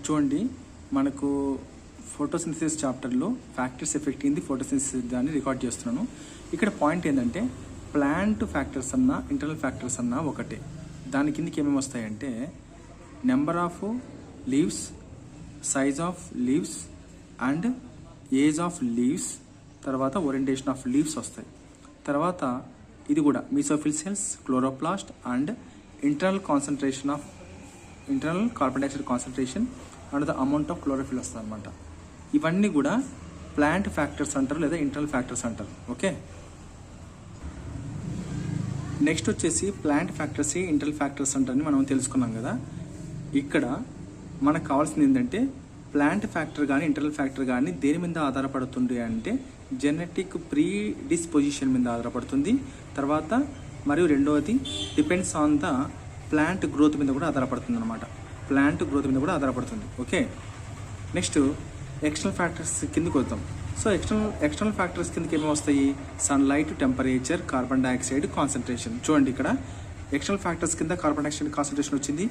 చూడండి, మనకు ఫోటోసింథసిస్ చాప్టర్లో factors effect in the photosynthesis దాన్ని రికార్డ్ చేస్తున్నాను. ఇక్కడ పాయింట్ ఏంటంటే ప్లాంట్ ఫ్యాక్టర్స్ అన్నా ఇంటర్నల్ ఫ్యాక్టర్స్ అన్నా ఒకటే. దాని కిందకి ఏమేమి వస్తాయంటే number of leaves, size of leaves and age of leaves, తర్వాత ఓరియంటేషన్ ఆఫ్ లీవ్స్ వస్తాయి. తర్వాత ఇది కూడా mesophyll cells, chloroplast and internal carbon dioxide concentration and the amount of chlorophyll వస్తుంది అనమాట. ఇవన్నీ కూడా ప్లాంట్ ఫ్యాక్టర్స్ అంటారు లేదా ఇంటర్నల్ ఫ్యాక్టర్స్ అంటారు. ఓకే, నెక్స్ట్ వచ్చేసి ప్లాంట్ ఫ్యాక్టర్స్ ఇంటర్నల్ ఫ్యాక్టర్స్ అంటారని మనం తెలుసుకున్నాం కదా. ఇక్కడ మనకు కావాల్సింది ఏంటంటే ప్లాంట్ ఫ్యాక్టర్ కానీ ఇంటర్నల్ ఫ్యాక్టర్ కానీ దేని మీద ఆధారపడుతుంది అంటే జెనెటిక్ ప్రీ డిస్పోజిషన్ మీద ఆధారపడుతుంది. తర్వాత మరియు రెండవది depends on the plant growth మీద కూడా ఆధారపడుతుంది అనమాట. ప్లాంట్ గ్రోత్ మీద కూడా ఆధారపడుతుంది. ఓకే, నెక్స్ట్ ఎక్స్టర్నల్ ఫ్యాక్టర్స్ కిందకి వద్దాం. సో ఎక్స్టర్నల్ ఫ్యాక్టర్స్ కిందకి ఏమేమి వస్తాయి? Sunlight, temperature, carbon dioxide concentration. చూడండి, ఇక్కడ ఎక్స్టర్నల్ ఫ్యాక్టర్స్ కింద కార్బన్ డైఆక్సైడ్ కాన్సన్ట్రేషన్ వచ్చింది,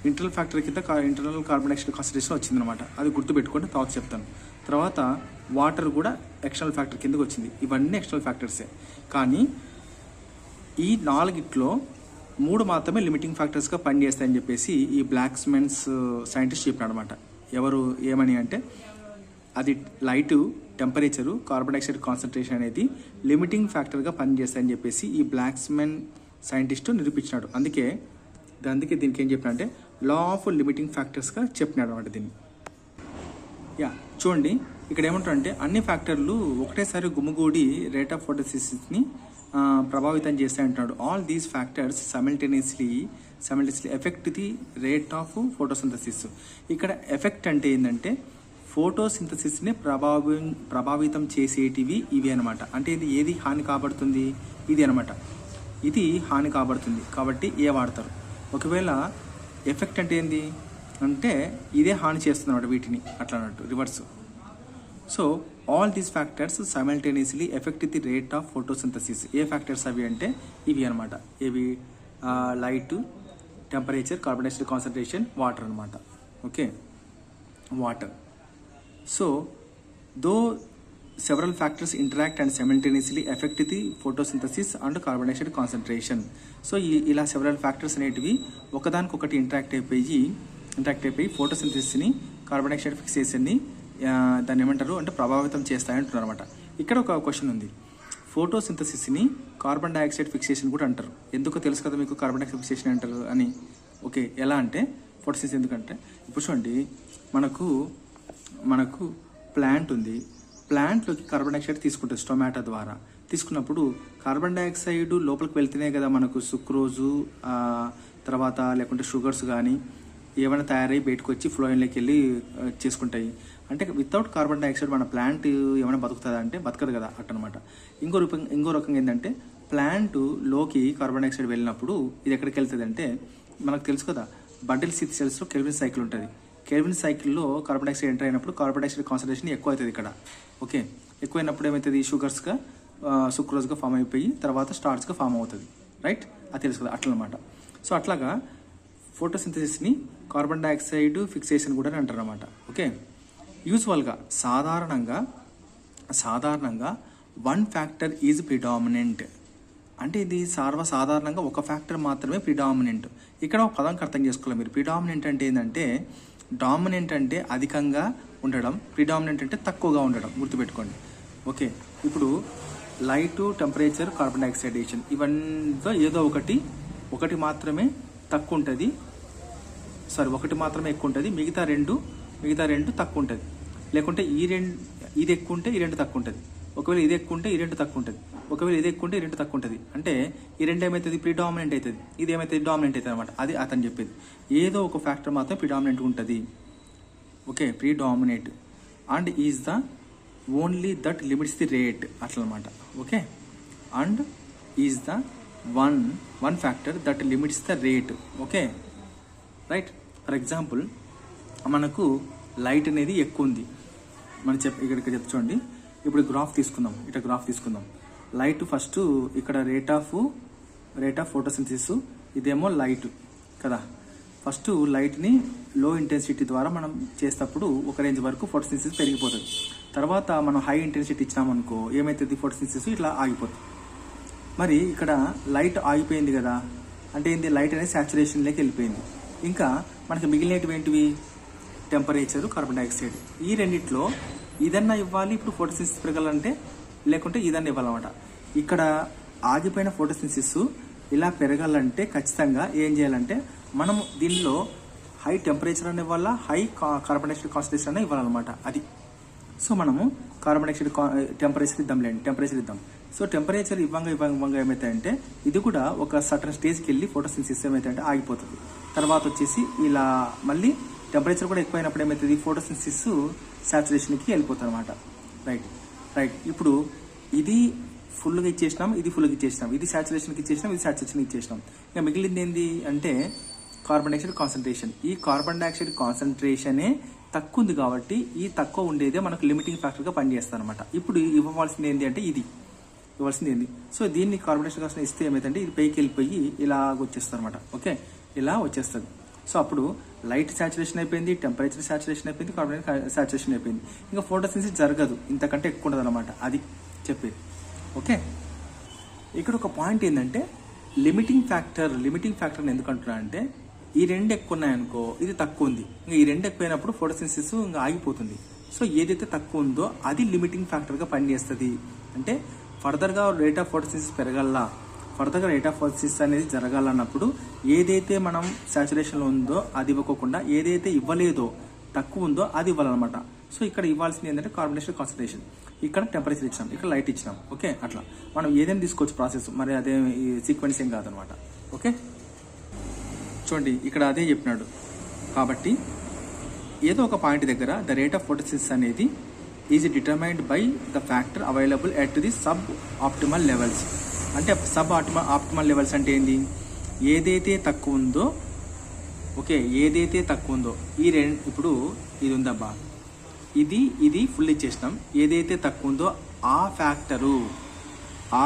ఇంటర్నల్ ఫ్యాక్టర్ కింద ఇంటర్నల్ కార్బన్ డైఆక్సైడ్ కాన్సన్ట్రేషన్ వచ్చింది అనమాట. అది గుర్తుపెట్టుకోండి, తర్వాత చెప్తాను. తర్వాత వాటర్ కూడా ఎక్స్టర్నల్ ఫ్యాక్టర్ కిందకి వచ్చింది. ఇవన్నీ ఎక్స్టర్నల్ ఫ్యాక్టర్సే. కానీ ఈ నాలుగిట్లో 3 మాత్రమే లిమిటింగ్ ఫ్యాక్టర్స్గా పనిచేస్తాయని చెప్పేసి ఈ బ్లాక్స్మెన్స్ సైంటిస్ట్ చెప్పినాడు అనమాట. ఎవరు ఏమని అంటే అది light, temperature, carbon dioxide concentration అనేది లిమిటింగ్ ఫ్యాక్టర్గా పనిచేస్తాయని చెప్పేసి ఈ బ్లాక్స్మెన్ సైంటిస్టు నిరూపించినాడు. అందుకే దీనికి ఏం చెప్పినా అంటే లా ఆఫ్ లిమిటింగ్ ఫ్యాక్టర్స్గా చెప్పినాడు అనమాట దీన్ని. చూడండి, ఇక్కడ ఏమంటారంటే అన్ని ఫ్యాక్టర్లు ఒకటేసారి గుమ్ముగూడి రేట్ ఆఫ్ ఫోటోసింథసిస్ని ప్రభావితం చేస్తాయంటున్నాడు. All these factors simultaneously effect the rate of photosynthesis. ఇక్కడ ఎఫెక్ట్ అంటే ఏంటంటే ఫోటోసింథసిస్ని ప్రభావితం చేసేటివి ఇవి అనమాట. అంటే ఇది ఏది హాని కాబడుతుంది? ఇది అనమాట. ఇది హాని కాబడుతుంది కాబట్టి ఏ వాడతారు. ఒకవేళ ఎఫెక్ట్ అంటే ఏంది అంటే ఇదే హాని చేస్తుంది అనమాట వీటిని, అట్లా అన్నట్టు reverse. So all these factors simultaneously effect the rate of photosynthesis. ఏ ఫ్యాక్టర్స్ అవి అంటే ఇవి అనమాట. ఇవి light, temperature, carbon dioxide concentration, water అనమాట. Okay, water. So though several factors interact and simultaneously effect the photosynthesis and carbon dioxide concentration. So ఇలా several factors అనేటివి ఒకదానికొకటి ఇంటరాక్ట్ అయిపోయి ఫోటోసింథసిస్ని, కార్బన్ డైఆక్సైడ్ ఫిక్సేషన్ని దాన్ని ఏమంటారు అంటే ప్రభావితం చేస్తాయంటున్నారు అనమాట. ఇక్కడ ఒక క్వశ్చన్ ఉంది. ఫోటోసింథసిస్ని కార్బన్ డైఆక్సైడ్ ఫిక్సేషన్ కూడా అంటారు. ఎందుకో తెలుసు కదా మీకు, కార్బన్ డైఆక్సైడ్ ఫిక్సేషన్ అంటారు అని. ఓకే, ఎలా అంటే ఫోటోసింథసిస్ ఎందుకంటే ఇప్పుడు చూడండి, మనకు ప్లాంట్ ఉంది. ప్లాంట్లోకి కార్బన్ డైఆక్సైడ్ తీసుకుంటుంది స్టొమాటో ద్వారా. తీసుకున్నప్పుడు కార్బన్ డైఆక్సైడ్ లోపలికి వెళ్తేనే కదా మనకు సుక్రోజు తర్వాత లేకుంటే షుగర్స్ కానీ ఏమైనా తయారై బయటకు వచ్చి ఫ్లోయిన్లోకి వెళ్ళి చేసుకుంటాయి. అంటే వితౌట్ కార్బన్ డైఆక్సైడ్ మన ప్లాంట్ ఏమైనా బతుకుతుందా అంటే బతకదు కదా, అట్టనమాట. ఇంకో రకంగా ఏంటంటే ప్లాంట్లోకి కార్బన్ డైఆక్సైడ్ వెళ్ళినప్పుడు ఇది ఎక్కడికి వెళ్తుంది అంటే మనకు తెలుసు కదా, బండిల్ సిత్ సెల్స్లో కెల్విన్ సైకిల్ ఉంటుంది. కెల్విన్ సైకిల్లో కార్బన్ డైఆక్సైడ్ ఎంటర్ అయినప్పుడు కార్బన్ డైఆక్సైడ్ కాన్సన్ట్రేషన్ ఎక్కువ అవుతుంది ఇక్కడ. ఓకే, ఎక్కువైనప్పుడు ఏమవుతుంది? షుగర్స్గా సుక్రోజ్గా ఫామ్ అయిపోయి తర్వాత స్టార్చ్గా ఫామ్ అవుతుంది. రైట్, అది తెలుసు కదా, అట్లా అనమాట. సో అట్లాగా ఫోటోసింథసిస్ని కార్బన్ డైఆక్సైడ్ ఫిక్సేషన్ కూడా అంటారు అనమాట. ఓకే, యూజువల్గా సాధారణంగా 1 ఫ్యాక్టర్ ఈజ్ ప్రిడామినెంట్. అంటే ఇది సాధారణంగా ఒక ఫ్యాక్టర్ మాత్రమే ప్రిడామినెంట్. ఇక్కడ ఒక పదంకి అర్థం చేసుకోవాలి మీరు. ప్రిడామినెంట్ అంటే ఏంటంటే డామినెంట్ అంటే అధికంగా ఉండడం, ప్రిడామినెంట్ అంటే తక్కువగా ఉండడం, గుర్తుపెట్టుకోండి. ఓకే, ఇప్పుడు లైటు, టెంపరేచర్, కార్బన్ డైఆక్సైడేషన్ ఇవన్నీ ఏదో ఒకటి మాత్రమే తక్కువ ఉంటుంది, ఒకటి మాత్రమే ఎక్కువ ఉంటుంది, మిగతా రెండు తక్కువ ఉంటుంది. లేకుంటే ఇది ఎక్కువ ఉంటే ఈ 2 తక్కువ ఉంటుంది. ఒకవేళ ఇది ఎక్కువ ఉంటే ఈ 2 తక్కువ ఉంటుంది. ఒకవేళ ఇది ఎక్కువ ఉంటే ఈ 2 తక్కువ ఉంటుంది. అంటే ఈ 2 ఏమవుతుంది? ప్రిడామినెంట్ అవుతుంది. ఇది ఏమవుతుంది? డామినెంట్ అవుతుంది అనమాట. అది అతను చెప్పేది. ఏదో ఒక ఫ్యాక్టర్ మాత్రం ప్రిడామినెంట్ ఉంటుంది. Okay, predominate and is the only that limits the rate, అట్లా అనమాట. Okay, and is the one factor that limits the rate. Okay, right. For example మనకు లైట్ అనేది ఎక్కువ ఉంది. మనం ఇక్కడ చూడండి, ఇప్పుడు గ్రాఫ్ తీసుకుందాం. లైట్ ఫస్ట్ ఇక్కడ రేట్ ఆఫ్ ఫోటోసింథసిస్, ఇదేమో లైట్ కదా. ఫస్ట్ లైట్ని లో ఇంటెన్సిటీ ద్వారా మనం చేసేటప్పుడు ఒక రేంజ్ వరకు ఫోటోసింథసిస్ పెరిగిపోతుంది. తర్వాత మనం హై ఇంటెన్సిటీ ఇచ్చినామనుకో ఏమవుతుంది, ఫోటోసింథసిస్ ఇట్లా ఆగిపోతుంది. మరి ఇక్కడ లైట్ ఆగిపోయింది కదా, అంటే ఏంటి, లైట్ అనేది సాచురేషన్లోకి వెళ్ళిపోయింది. ఇంకా మనకి మిగిలినవి ఏంటివి, టెంపరేచర్, కార్బన్ డైఆక్సైడ్. ఈ రెండిట్లో ఇదన్నా ఇవ్వాలి ఇప్పుడు ఫోటోసింథసిస్ పెరగాలంటే, లేకుంటే ఇదన్నా ఇవ్వాలన్నమాట. ఇక్కడ ఆగిపోయిన ఫోటోసింథసిస్ ఇలా పెరగాలంటే ఖచ్చితంగా ఏం చేయాలంటే మనం దీనిలో హై టెంపరేచర్ అని ఇవ్వాలా, హై కార్బన్ డైఆక్సైడ్ కాన్సన్ట్రేషన్ అని ఇవ్వాలన్నమాట. అది సో మనము కార్బన్ డైఆక్సైడ్ టెంపరేచర్ ఇద్దాంలేండి, టెంపరేచర్ ఇద్దాం. సో టెంపరేచర్ ఇవ్వంగా ఏమవుతాయంటే ఇది కూడా ఒక సర్టన్ స్టేజ్కి వెళ్ళి ఫోటోసింథసిస్ ఏమవుతాయంటే ఆగిపోతుంది. తర్వాత వచ్చేసి ఇలా మళ్ళీ టెంపరేచర్ కూడా ఎక్కువైనప్పుడు ఏమవుతుంది, ఫోటోసింథసిస్ సాచురేషన్కి వెళ్ళిపోతుంది అనమాట. రైట్ ఇప్పుడు ఇది ఫుల్గా ఇచ్చేసినాం, ఇది ఫుల్గా ఇచ్చేసినాం, ఇది సాచురేషన్కి ఇచ్చేసినాం, ఇది సాచురేషన్కి ఇచ్చేసినాం. ఇంకా మిగిలింది ఏంది అంటే కార్బన్ డైఆక్సైడ్ కాన్సన్ట్రేషన్. ఈ కార్బన్ డైఆక్సైడ్ కాన్సన్ట్రేషనే తక్కువ ఉంది కాబట్టి ఈ తక్కువ ఉండేదే మనకు లిమిటింగ్ ఫ్యాక్టర్గా పనిచేస్తుంది అనమాట. ఇప్పుడు ఇవ్వాల్సింది ఏంటి అంటే ఇది ఇవ్వాల్సింది ఏంది. సో దీన్ని కార్బన్ డైఆక్సైడ్ కాన్సన్ట్రేషన్ ఇస్తే ఏమైందంటే ఇది పైకి వెళ్ళిపోయి ఇలా వచ్చేస్తుంది అనమాట. ఓకే, ఇలా వచ్చేస్తుంది. సో అప్పుడు లైట్ సాచురేషన్ అయిపోయింది, టెంపరేచర్ సాచురేషన్ అయిపోయింది, కార్బన్ డైఆక్సైడ్ సాచురేషన్ అయిపోయింది. ఇంకా ఫోటోసింథసిస్ జరగదు, ఇంతకంటే ఎక్కువ ఉండదు అనమాట. అది చెప్పేది. ఓకే, ఇక్కడ ఒక పాయింట్ ఏంటంటే లిమిటింగ్ ఫ్యాక్టర్ని ఎందుకు అంటున్నా అంటే ఈ రెండు ఎక్కువ ఉన్నాయనుకో ఇది తక్కువ ఉంది, ఇంకా ఈ రెండు ఎక్కువైనప్పుడు ఫోటోసింథసిస్ ఇంకా ఆగిపోతుంది. సో ఏదైతే తక్కువ ఉందో అది లిమిటింగ్ ఫ్యాక్టర్గా పనిచేస్తుంది. అంటే ఫర్దర్గా రేట్ ఆఫ్ ఫోటోసింథసిస్ పెరగాల, ఫర్దర్గా రేట్ ఆఫ్ ఫోటోసింథసిస్ అనేది జరగాలన్నప్పుడు ఏదైతే మనం సాచురేషన్లో ఉందో అది ఇవ్వకుండా ఏదైతే ఇవ్వలేదో తక్కువ ఉందో అది ఇవ్వాలన్నమాట. సో ఇక్కడ ఇవ్వాల్సింది ఏంటంటే కార్బన్ డైఆక్సైడ్ కాన్సన్ట్రేషన్, ఇక్కడ టెంపరేచర్ ఇచ్చినాం, ఇక్కడ లైట్ ఇచ్చినాం. ఓకే, అట్లా మనం ఏదైనా తీసుకోవచ్చు ప్రాసెస్, మరి అదే సీక్వెన్స్ ఏం కాదనమాట. ఓకే, చూడండి ఇక్కడ అదే చెప్పినాడు. కాబట్టి ఏదో ఒక పాయింట్ దగ్గర ద రేట్ ఆఫ్ ఫోటోసింథసిస్ అనేది is determined by the factor available at the sub optimal levels. అంటే సబ్ ఆప్టిమల్ లెవెల్స్ అంటే ఏంది, ఏదైతే తక్కువ ఉందో, ఓకే ఏదైతే తక్కువ ఉందో ఈ రెండు, ఇప్పుడు ఇది ఉందబ్బా, ఇది ఫుల్ ఇచ్చేసినాం, ఏదైతే తక్కువ ఉందో ఆ ఫ్యాక్టరు,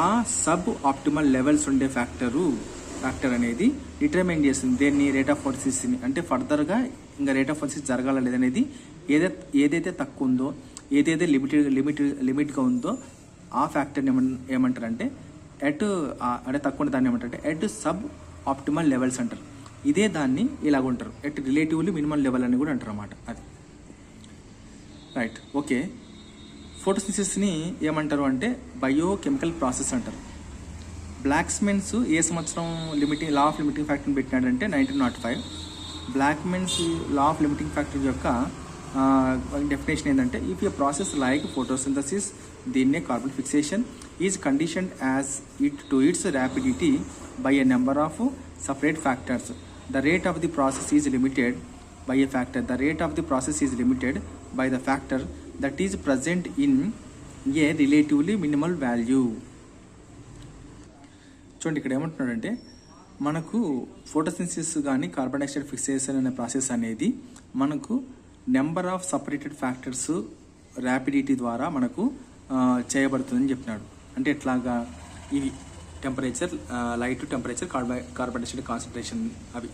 ఆ సబ్ ఆప్టిమల్ లెవెల్స్ ఉండే ఫ్యాక్టర్ అనేది డిటర్మైన్ చేస్తుంది దేన్ని, రేట్ ఆఫ్ ఫోటోసింథసిస్ని. అంటే ఫర్దర్గా ఇంకా రేట్ ఆఫ్ ఫోటోసింథసిస్ జరగాల లేదనేది ఏదైతే తక్కువ ఉందో, ఏదైతే లిమిట్గా ఉందో ఆ ఫ్యాక్టర్ని ఏమంటారంటే అంటే తక్కువ ఉండే దాన్ని ఏమంటారంటే ఎట్ సబ్ ఆప్టిమల్ లెవెల్స్ అంటారు. ఇదే దాన్ని ఇలాగుంటారు, ఎట్ రిలేటివ్లీ మినిమం లెవెల్ అని కూడా అంటారు అన్నమాట. అది రైట్. ఓకే, ఫోటోసింథసిస్ని ఏమంటారు అంటే బయోకెమికల్ ప్రాసెస్ అంటారు. బ్లాక్స్మెన్స్ ఏ సంవత్సరం లా ఆఫ్ లిమిటింగ్ ఫ్యాక్టర్ని పెట్టినాడంటే 1905. Blackman's law of limiting factor యొక్క డెఫినేషన్ ఏంటంటే if a process like photosynthesis, దీన్నే carbon fixation, is conditioned as it to its rapidity by a number of separate factors. The rate of the process is limited by a factor. The rate of the process is limited by the factor that is present in a relatively minimal value. చూడండి ఇక్కడ ఏమంటున్నాడంటే మనకు photosynthesis కానీ carbon dioxide fixation అనే process అనేది మనకు number of separated factors rapidity ద్వారా మనకు చేయబడుతుందని చెప్పినాడు. అంటే ఎట్లాగా, ఇవి temperature, light temperature, carbon dioxide concentration,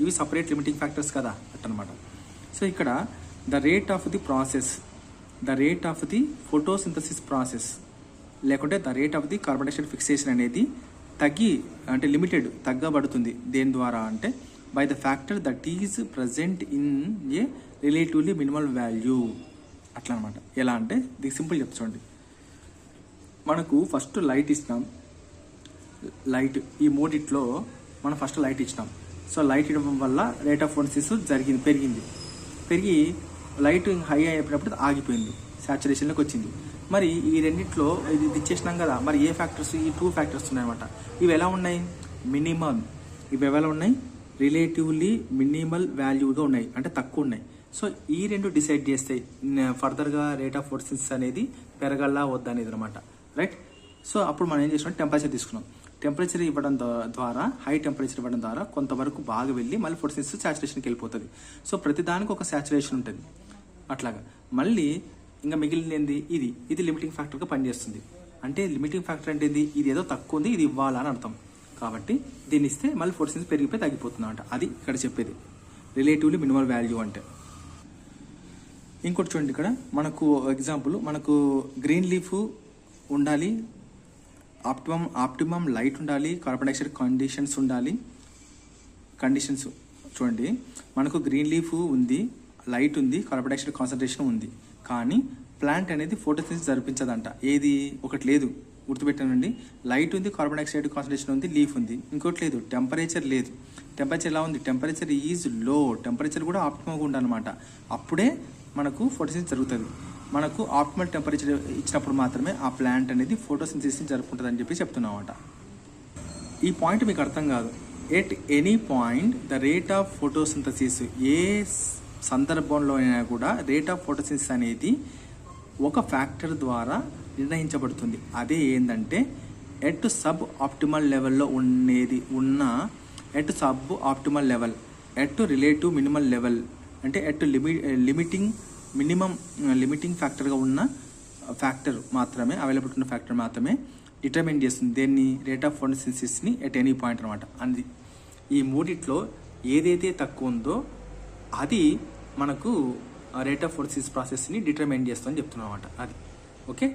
ఇవి సపరేట్ లిమిటింగ్ ఫ్యాక్టర్స్ కదా అట్టనమాట. సో ఇక్కడ the rate of the photosynthesis process లేకుంటే the rate of the carbon dioxide fixation అనేది అంటే తగ్గబడుతుంది దేని ద్వారా అంటే by the factor that is present in a relatively minimal value అట్లా అనమాట. ఎలా అంటే ఇది సింపుల్ చెప్తాండి. మనకు ఫస్ట్ లైట్ ఇస్తాం, లైట్ ఈ మూడిట్లో మనం ఫస్ట్ లైట్ ఇచ్చినాం. సో లైట్ ఇవ్వడం వల్ల రేట్ ఆఫ్ ఫోటోసింథసిస్ పెరిగి లైట్ హై అయిపోయినప్పుడు ఆగిపోయింది, సాచురేషన్లోకి వచ్చింది. మరి ఈ రెండిట్లో ఇది ఇచ్చేసినాం కదా, మరి ఏ ఫ్యాక్టర్స్, ఈ 2 ఫ్యాక్టర్స్ ఉన్నాయన్నమాట. ఇవి ఎలా ఉన్నాయి, ఇవి ఎలా ఉన్నాయి, రిలేటివ్లీ మినిమల్ వాల్యూగా ఉన్నాయి, అంటే తక్కువ ఉన్నాయి. సో ఈ రెండు డిసైడ్ చేస్తాయి ఫర్దర్గా రేట్ ఆఫ్ ఫోటోసింథసిస్ అనేది పెరగల్లా వద్దా అనేది అనమాట. రైట్. సో అప్పుడు మనం ఏం చేసినాం, టెంపరేచర్ తీసుకున్నాం. టెంపరేచర్ ఇవ్వడం ద్వారా, హై టెంపరేచర్ ఇవ్వడం ద్వారా కొంతవరకు బాగా వెళ్ళి మళ్ళీ ఫోటోసింథసిస్ సాచురేషన్కి వెళ్ళిపోతుంది. సో ప్రతిదానికి ఒక సాచురేషన్ ఉంటుంది. అట్లాగా మళ్ళీ ఇంకా మిగిలినది ఇది లిమిటింగ్ ఫ్యాక్టర్గా పనిచేస్తుంది. అంటే లిమిటింగ్ ఫ్యాక్టర్ అంటే ఇది ఏదో తక్కువ ఉంది, ఇది ఇవ్వాలని అర్థం. కాబట్టి దీన్ని ఇస్తే మళ్ళీ ఫోటోసింథసిస్ పెరిగిపోయి తగ్గిపోతుంది అంట. అది ఇక్కడ చెప్పేది రిలేటివ్లీ మినిమల్ వాల్యూ అంటే. ఇంకోటి చూడండి, ఇక్కడ మనకు ఎగ్జాంపుల్, మనకు గ్రీన్ లీఫ్ ఉండాలి, ఆప్టిమమ్ లైట్ ఉండాలి, కార్బన్ డైఆక్సైడ్ కండిషన్స్ చూడండి. మనకు గ్రీన్ లీఫ్ ఉంది, లైట్ ఉంది, కార్బన్ డైఆక్సైడ్ కాన్సన్ట్రేషన్ ఉంది, కానీ ప్లాంట్ అనేది ఫోటోసింథసిస్ జరిపించదంట. ఏది ఒకటి లేదు, గుర్తుపెట్టానండి. లైట్ ఉంది, కార్బన్ డైఆక్సైడ్ కాన్సన్ట్రేషన్ ఉంది, లీఫ్ ఉంది. ఇంకోటి లేదు, టెంపరేచర్ లేదు. టెంపరేచర్ ఎలా ఉంది? Temperature is low. టెంపరేచర్ కూడా ఆప్టిమల్గా ఉండాలన్నమాట. అప్పుడే మనకు ఫోటోసింథసిస్ జరుగుతుంది. మనకు ఆప్టిమల్ టెంపరేచర్ ఇచ్చినప్పుడు మాత్రమే ఆ ప్లాంట్ అనేది ఫోటోసింథసిస్ జరుపుకుంటుంది అని చెప్పి చెప్తున్నామట. ఈ పాయింట్ మీకు అర్థం కాదు. At any point the rate of photosynthesis, ఏ సందర్భంలో అయినా కూడా రేట్ ఆఫ్ ఫోటోసింథసిస్ అనేది ఒక ఫ్యాక్టర్ ద్వారా నిర్ణయించబడుతుంది. అదే ఏంటంటే ఎట్ సబ్ ఆప్టిమల్ లెవెల్లో at sub optimal level, at relative minimal level, అంటే ఎట్ లిమిటింగ్ ఫ్యాక్టర్గా ఉన్న ఫ్యాక్టర్ మాత్రమే, అవైలబుల్ ఉన్న ఫ్యాక్టర్ మాత్రమే డిటర్మైన్ చేస్తుంది దేన్ని? రేట్ ఆఫ్ ఫోటోసింథసిస్ని ఎట్ ఎనీ పాయింట్ అనమాట. అది ఈ మూడిట్లో ఏదైతే తక్కువ ఉందో అది మనకు రేట్ ఆఫ్ ఫోటోసింథసిస్ ప్రాసెస్ని డిటర్మైన్ చేస్తుందని చెప్తున్నాం అనమాట. అది ఓకే.